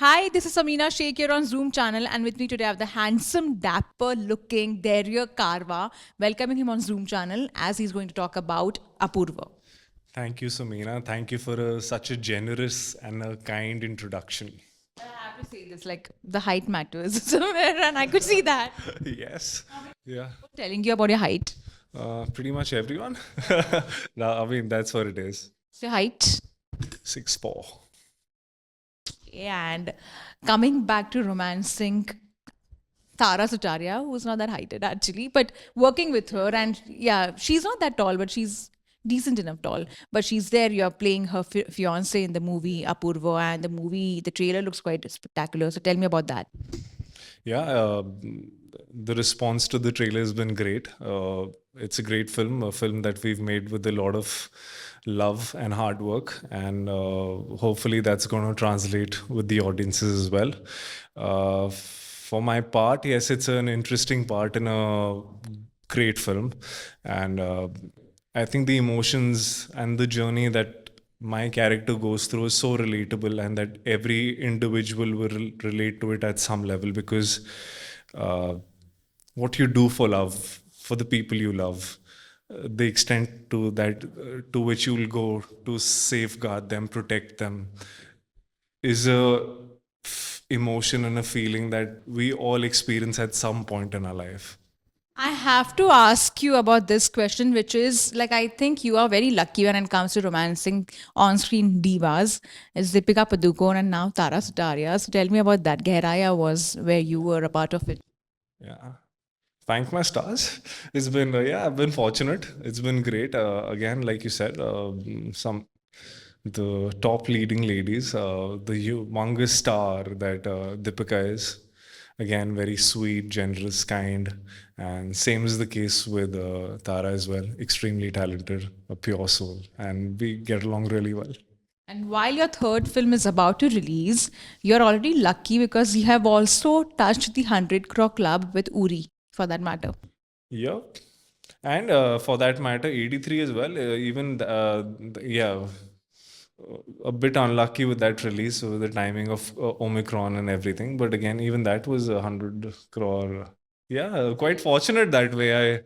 Hi, this is Samina Sheikh here on Zoom channel, and with me today I have the handsome, dapper-looking Dhairya Karwa. Welcoming him on Zoom channel as he's going to talk about Apurva. Thank you, Samina. Thank you for such a generous and a kind introduction. I have to say this, like the height matters somewhere, and I could see that. Yes. Yeah. Telling you about your height. Pretty much everyone. No, I mean, that's what it is. So your height. 6'4". And coming back to romancing Tara Sutaria, who's not that heighted actually, but working with her, and yeah, she's not that tall, but she's decent enough tall. But she's there. You're playing her fiance in the movie Apurva, and the trailer looks quite spectacular. So tell me about that. Yeah, the response to the trailer has been great. It's a great film, a film that we've made with a lot of love and hard work, and hopefully that's going to translate with the audiences as well. For my part, yes, it's an interesting part in a great film, and I think the emotions and the journey that my character goes through is so relatable, and that every individual will relate to it at some level, because what you do for love, for the people you love, the extent to that to which you will go to safeguard them, protect them, is a emotion and a feeling that we all experience at some point in our life. I have to ask you about this question, which is like, I think you are very lucky when it comes to romancing on screen divas. It's Deepika Padukone and now Tara Sutaria. So tell me about that. Gehraiyaan was where you were a part of it. Yeah. Thank my stars. It's been, yeah, I've been fortunate. It's been great. Again, like you said, the top leading ladies, the humongous star that Deepika is. Again, very sweet, generous, kind. And same is the case with Tara as well. Extremely talented, a pure soul. And we get along really well. And while your third film is about to release, you're already lucky because you have also touched the 100 crore club with Uri, for that matter. Yep. And for that matter, 83 as well. Yeah, a bit unlucky with that release, with the timing of Omicron and everything. But again, even that was 100 crore. Yeah, quite fortunate that way.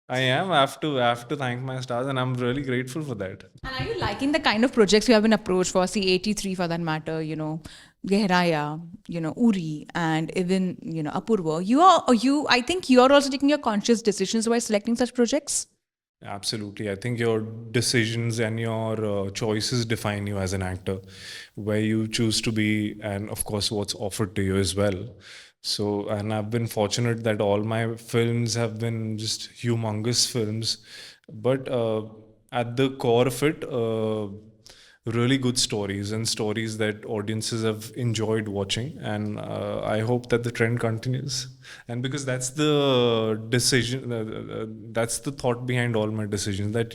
I am. I have to thank my stars, and I'm really grateful for that. And are you liking the kind of projects you have been approached for? See, 83 for that matter, Gehraiyaan, Uri, and even, Apurva. I think you're also taking your conscious decisions while selecting such projects. Absolutely. I think your decisions and your choices define you as an actor, where you choose to be, and of course, what's offered to you as well. So, and I've been fortunate that all my films have been just humongous films, but at the core of it, really good stories, and stories that audiences have enjoyed watching. And I hope that the trend continues. And because that's the decision, that's the thought behind all my decisions, that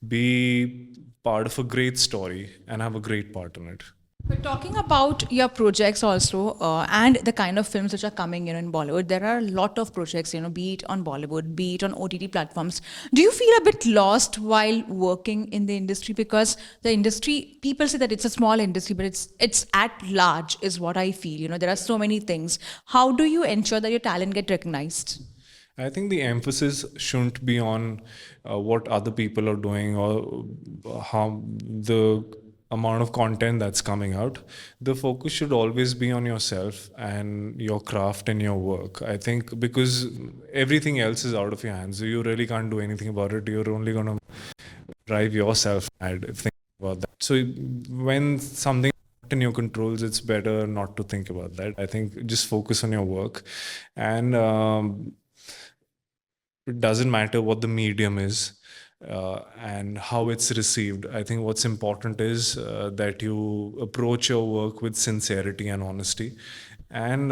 be part of a great story and have a great part in it. But talking about your projects also, and the kind of films which are coming, in Bollywood, there are a lot of projects, be it on Bollywood, be it on OTT platforms. Do you feel a bit lost while working in the industry? Because the industry, people say that it's a small industry, but it's at large, is what I feel. There are so many things. How do you ensure that your talent get recognized? I think the emphasis shouldn't be on what other people are doing, or how the amount of content that's coming out. The focus should always be on yourself and your craft and your work. I think because everything else is out of your hands. You really can't do anything about it. You're only going to drive yourself mad if thinking about that. So when something in your controls, it's better not to think about that. I think just focus on your work, and it doesn't matter what the medium is and how it's received. I think what's important is that you approach your work with sincerity and honesty. And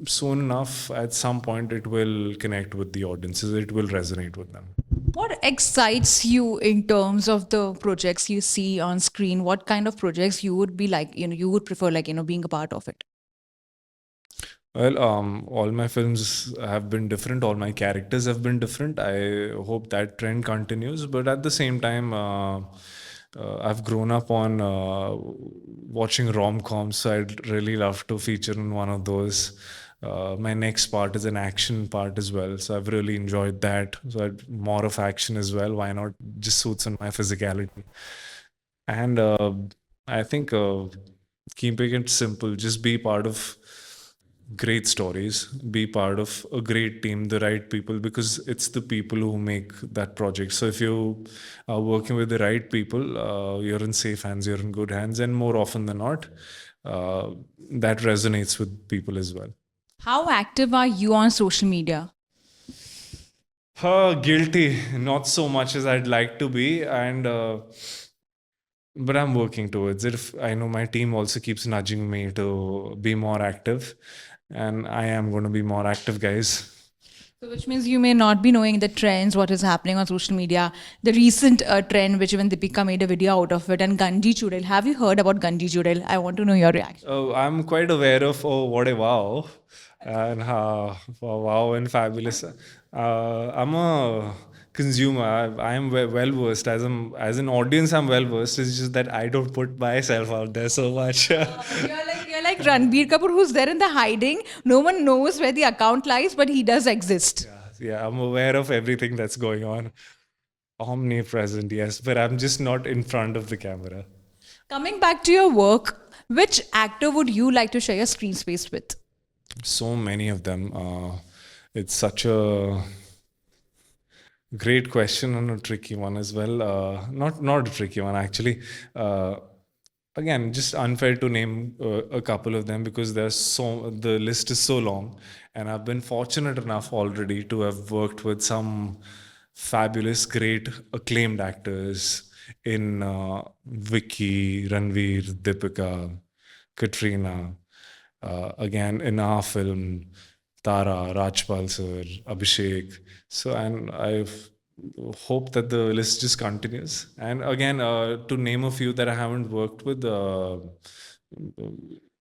soon enough, at some point, it will connect with the audiences, it will resonate with them. What excites you in terms of the projects you see on screen? What kind of projects you would be like, you would prefer, like, being a part of it? Well, all my films have been different. All my characters have been different. I hope that trend continues. But at the same time, I've grown up on watching rom-coms, so I'd really love to feature in one of those. My next part is an action part as well, so I've really enjoyed that. So more of action as well. Why not? Just suits on my physicality. And I think keeping it simple, just be part of great stories, be part of a great team, the right people, because it's the people who make that project. So if you are working with the right people, you're in safe hands, you're in good hands, and more often than not, uh, that resonates with people as well. How active are you on social media? Guilty, not so much as I'd like to be, and but I'm working towards it. I know my team also keeps nudging me to be more active, and I am going to be more active, guys. So, which means you may not be knowing the trends, what is happening on social media. The recent trend, which even Deepika made a video out of it, and Ganji Chudel. Have you heard about Ganji Chudel? I want to know your reaction. Oh, I'm quite aware of what a wow and wow and fabulous. I'm a consumer. I am well versed as an audience. I'm well versed. It's just that I don't put myself out there so much. You're like Ranbir Kapoor, who's there in the hiding. No one knows where the account lies, but he does exist. Yeah, I'm aware of everything that's going on. Omnipresent, yes, but I'm just not in front of the camera. Coming back to your work, which actor would you like to share your screen space with? So many of them. It's such a great question and a tricky one as well. Not a tricky one actually. Again, just unfair to name a couple of them because the list is so long, and I've been fortunate enough already to have worked with some fabulous, great, acclaimed actors in Vicky, Ranveer, Deepika, Katrina. Again, in our film, Tara, Rajpal sir, Abhishek. So, and I hope that the list just continues. And again, to name a few that I haven't worked with, Alia,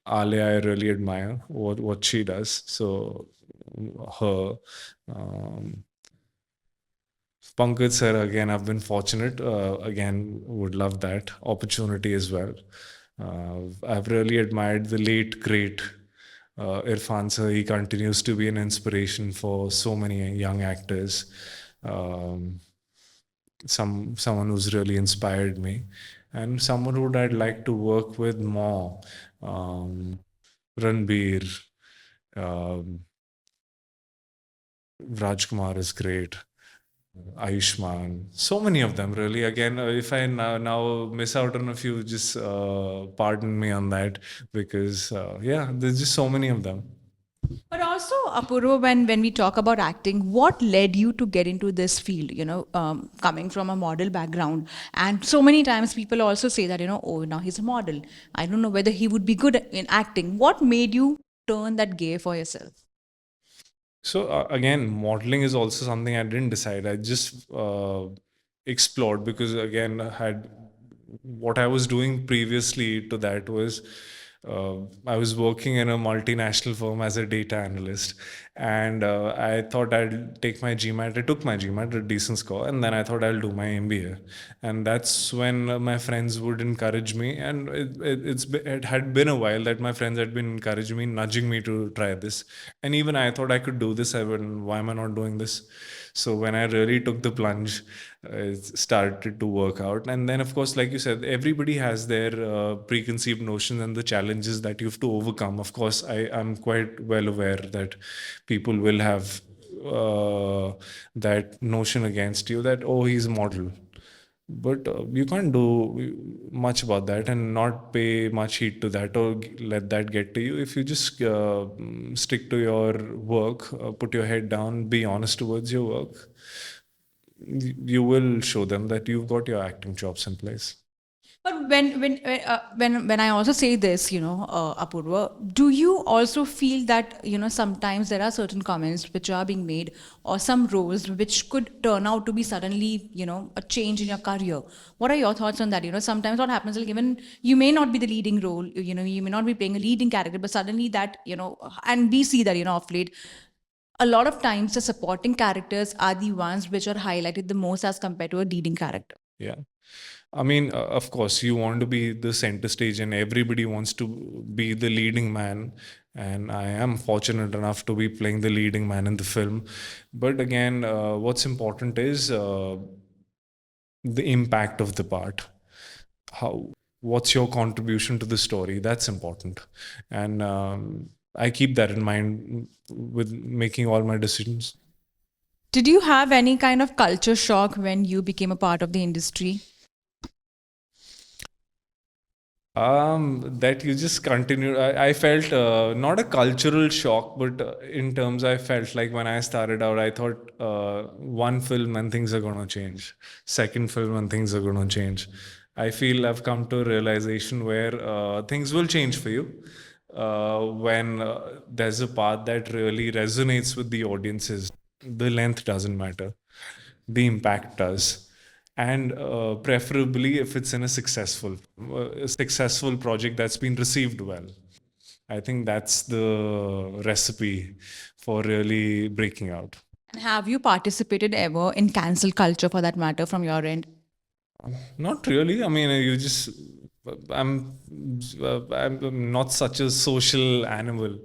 I really admire what she does. So, her. Um, Pankaj sir, again, I've been fortunate. Again, would love that opportunity as well. I've really admired the late, great Irfan sir. He continues to be an inspiration for so many young actors. Um, someone who's really inspired me, and someone who I'd like to work with more. Ranbir, um, Rajkumar is great. Ayushman, so many of them really. Again, if I now miss out on a few, just pardon me on that because yeah, there's just so many of them. But also, Apurva, when we talk about acting, what led you to get into this field? Coming from a model background, and so many times people also say that oh, now he's a model. I don't know whether he would be good in acting. What made you turn that gear for yourself? So again, modeling is also something I didn't decide. I just explored because again, I had what I was doing previously to that was I was working in a multinational firm as a data analyst, and I thought I'd take my GMAT. I took my GMAT, a decent score, and then I thought I'll do my MBA, and that's when my friends would encourage me, and it had been a while that my friends had been encouraging me, nudging me to try this, and even I thought I could do this. I went, why am I not doing this? So when I really took the plunge, it started to work out. And then, of course, like you said, everybody has their preconceived notions and the challenges that you have to overcome. Of course, I'm quite well aware that people will have that notion against you that, oh, he's a model. But you can't do much about that and not pay much heed to that or let that get to you. If you just stick to your work, put your head down, be honest towards your work, you will show them that you've got your acting chops in place. But when I also say this, Apurva, do you also feel that sometimes there are certain comments which are being made or some roles which could turn out to be suddenly a change in your career? What are your thoughts on that? Sometimes what happens, like even you may not be the leading role, you may not be playing a leading character, but suddenly that and we see that of late. A lot of times, the supporting characters are the ones which are highlighted the most as compared to a leading character. Yeah. I mean, of course, you want to be the center stage, and everybody wants to be the leading man. And I am fortunate enough to be playing the leading man in the film. But again, what's important is the impact of the part. What's your contribution to the story? That's important, and I keep that in mind with making all my decisions. Did you have any kind of culture shock when you became a part of the industry? That you just continue. I felt not a cultural shock, but in terms, I felt like when I started out, I thought one film and things are gonna change. Second film and things are gonna change. I feel I've come to a realization where things will change for you when there's a part that really resonates with the audiences. The length doesn't matter, the impact does, and preferably if it's in a successful project that's been received well. I think that's the recipe for really breaking out. And have you participated ever in cancel culture for that matter from your end? Not really. I mean, you just I'm I'm not such a social animal.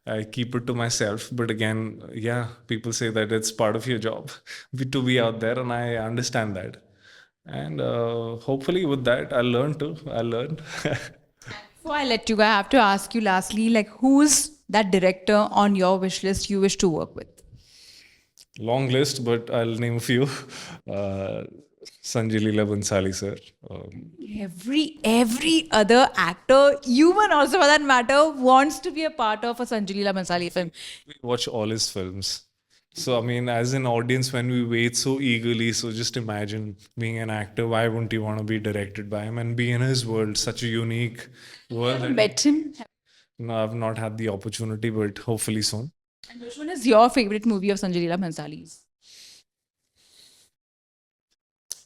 I keep it to myself. But again, yeah, people say that it's part of your job to be out there, and I understand that. And hopefully, with that, I'll learn too. I'll learn. Before I let you go, I have to ask you lastly, like who's that director on your wish list you wish to work with? Long list, but I'll name a few. Uh, Sanjay Leela Bhansali, sir. Every other actor, human also for that matter, wants to be a part of a Sanjay Leela Bhansali film. We watch all his films. So, I mean, as an audience, when we wait so eagerly, so just imagine being an actor, why wouldn't you want to be directed by him and be in his world, such a unique world? Met him. No, I've not had the opportunity, but hopefully soon. And which one is your favorite movie of Sanjay Leela Bhansali's?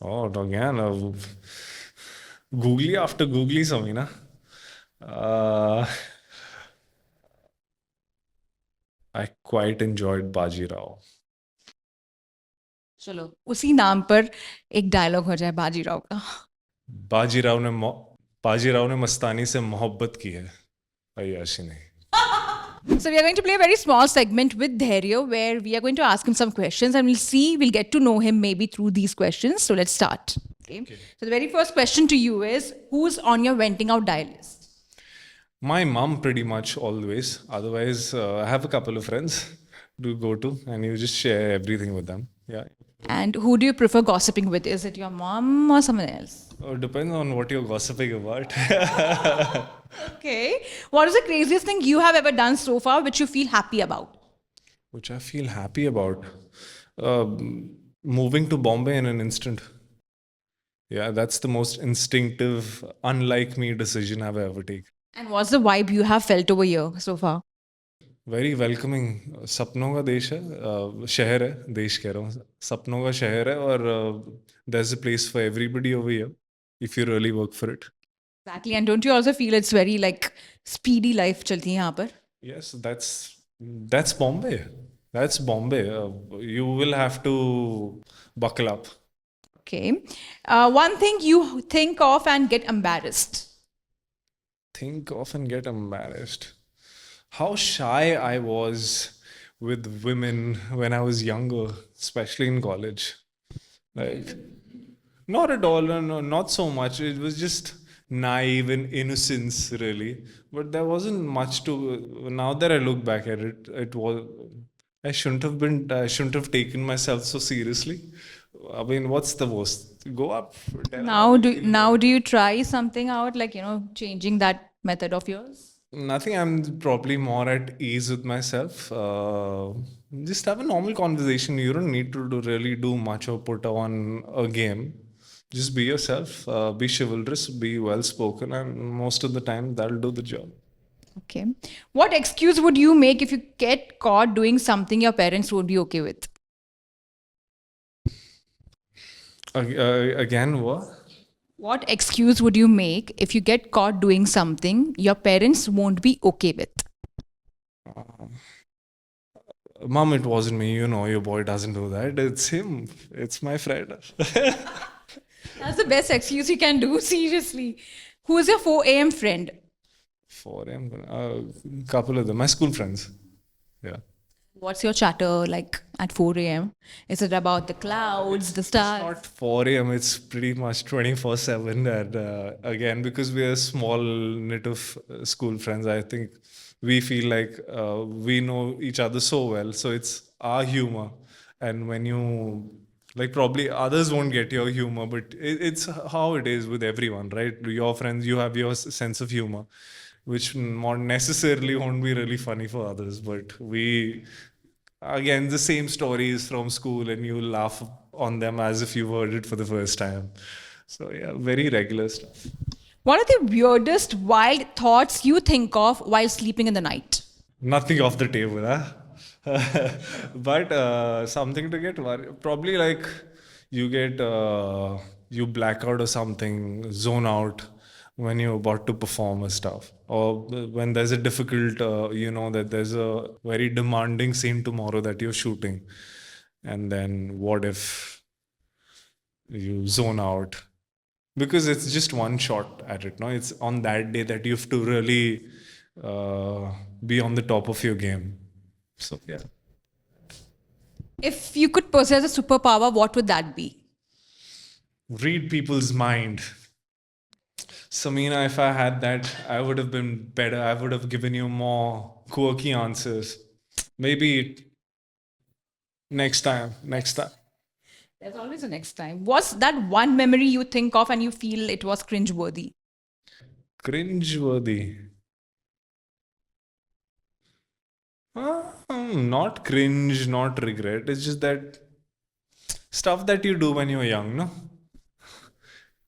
Oh, again, googly after googly, Samina. I quite enjoyed Baji Rao. चलो उसी नाम पर एक dialogue हो जाए बाजीराव का. बाजीराव ने बाजीराव ने मस्तानी से मोहब्बत की है, अय्याशी नहीं. So we are going to play a very small segment with Dhairya where we are going to ask him some questions and we'll get to know him maybe through these questions. So let's start. Okay. So the very first question to you is, who's on your venting out dial list? My mom, pretty much always. Otherwise, I have a couple of friends to go to, and you just share everything with them. Yeah. And who do you prefer gossiping with? Is it your mom or someone else? Depends on what you're gossiping about. Okay. What is the craziest thing you have ever done so far which you feel happy about? Which I feel happy about. Moving to Bombay in an instant. Yeah, that's the most instinctive, unlike me decision I've ever taken. And what's the vibe you have felt over here so far? Very welcoming. सपनों का देश है, शहर है, देश कह रहा हूँ, सपनों का शहर है, और there is a place for everybody over here if you really work for it. Exactly. And don't you also feel it's very like speedy life चलती है यहाँ पर? Yes, that's Bombay. That's Bombay. You will have to buckle up. Okay. One thing you think of and get embarrassed. Think of and get embarrassed. How shy I was with women when I was younger, especially in college. Like, not at all, no, not so much. It was just naive and innocence, really. But there wasn't much to. Now that I look back at it, it was. I shouldn't have taken myself so seriously. I mean, what's the worst? Go up. Now do you try something out, like, changing that method of yours? Nothing. I'm probably more at ease with myself. Just have a normal conversation. You don't need to really do much or put on a game. Just be yourself. Be chivalrous. Be well spoken, and most of the time that'll do the job. Okay. What excuse would you make if you get caught doing something your parents would be okay with? Again, what? What excuse would you make if you get caught doing something your parents won't be okay with? Mom, it wasn't me. You know, your boy doesn't do that. It's him. It's my friend. That's the best excuse you can do, seriously. Who is your 4 a.m. friend? 4 a.m. Couple of them, my school friends. Yeah. What's your chatter like at 4 a.m.? Is it about the clouds, the It's stars? not 4 a.m. It's pretty much 24/7. And again, because we are a small knit of school friends, I think we feel like we know each other so well. So it's our humor. And when you, like, probably others won't get your humor, but it's how it is with everyone, right? Your friends, you have your sense of humor, which not necessarily won't be really funny for others. But we, again, the same stories from school, and you laugh on them as if you heard it for the first time. So yeah, very regular stuff. What are the weirdest, wild thoughts you think of while sleeping in the night? Nothing off the table, huh? But something to get worried. Probably like you get you black out or something, zone out when you're about to perform or stuff, or when there's a difficult, that there's a very demanding scene tomorrow that you're shooting, and then what if you zone out? Because it's just one shot at it, no? It's on that day that you have to really be on the top of your game. So yeah, If you could possess a superpower, what would that be? read people's mind. Samina, if I had that, I would have been better. I would have given you more quirky answers. Maybe next time. Next time. There's always a next time. What's that one memory you think of and you feel it was cringeworthy? Cringe-worthy. Not cringe, not regret. It's just that stuff that you do when you're young, no?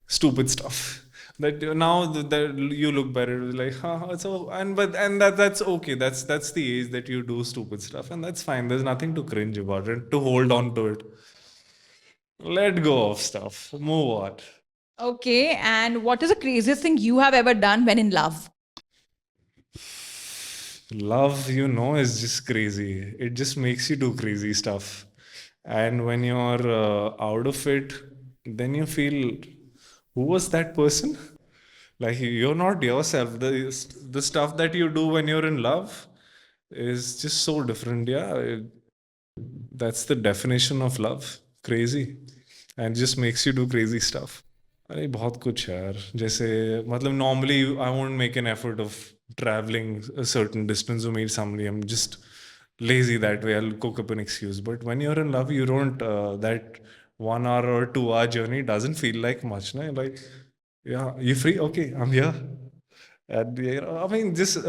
Stupid stuff. That now that you look better, like, so, and that's okay. That's the age that you do stupid stuff, and that's fine. There's nothing to cringe about it. To hold on to it, let go of stuff, move on. Okay, and what is the craziest thing you have ever done when in love? Love, is just crazy. It just makes you do crazy stuff. And when you're out of it, then you feel, who was that person? Like, you're not yourself. The stuff that you do when you're in love is just so different. Yeah, that's the definition of love. Crazy. And just makes you do crazy stuff. अरे बहुत कुछ है यार जैसे मतलब normally I won't make an effort of traveling a certain distance to meet somebody. I'm just lazy that way. I'll cook up an excuse. But when you're in love, you don't that 1 hour or 2 hour journey doesn't feel like much. Na? Like, yeah, you free? Okay, I'm here. And I mean, just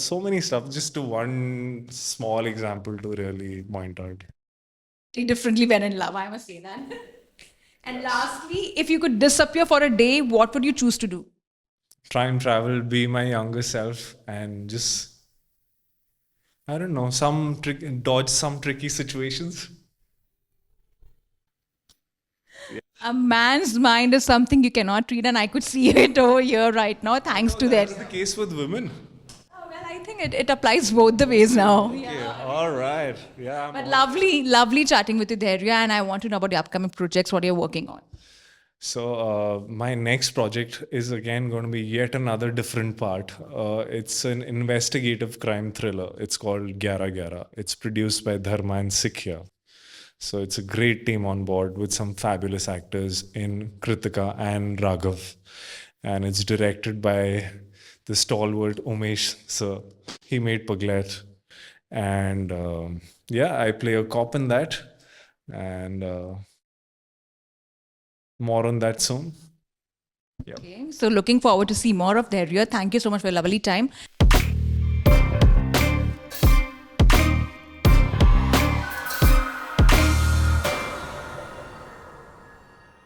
so many stuff. Just to one small example to really point out. Differently when in love, I must say that. And lastly, if you could disappear for a day, what would you choose to do? Try and travel, be my younger self, and just, I don't know, dodge some tricky situations. A man's mind is something you cannot read, and I could see it over here right now, thanks to that. That's the case with women. Oh, well, I think it applies both the ways now. Yeah, all right. Yeah. But lovely chatting with you, Dhairya, and I want to know about your upcoming projects, what you're working on. So my next project is again going to be yet another different part. It's an investigative crime thriller. It's called Gehraiyaan. It's produced by Dharma and Sikhya. So it's a great team on board with some fabulous actors in Kritika and Raghav. And it's directed by the stalwart Umesh sir. He made Paglet. And yeah, I play a cop in that. And more on that soon. Okay, so looking forward to see more of Dhairya. Thank you so much for your lovely time.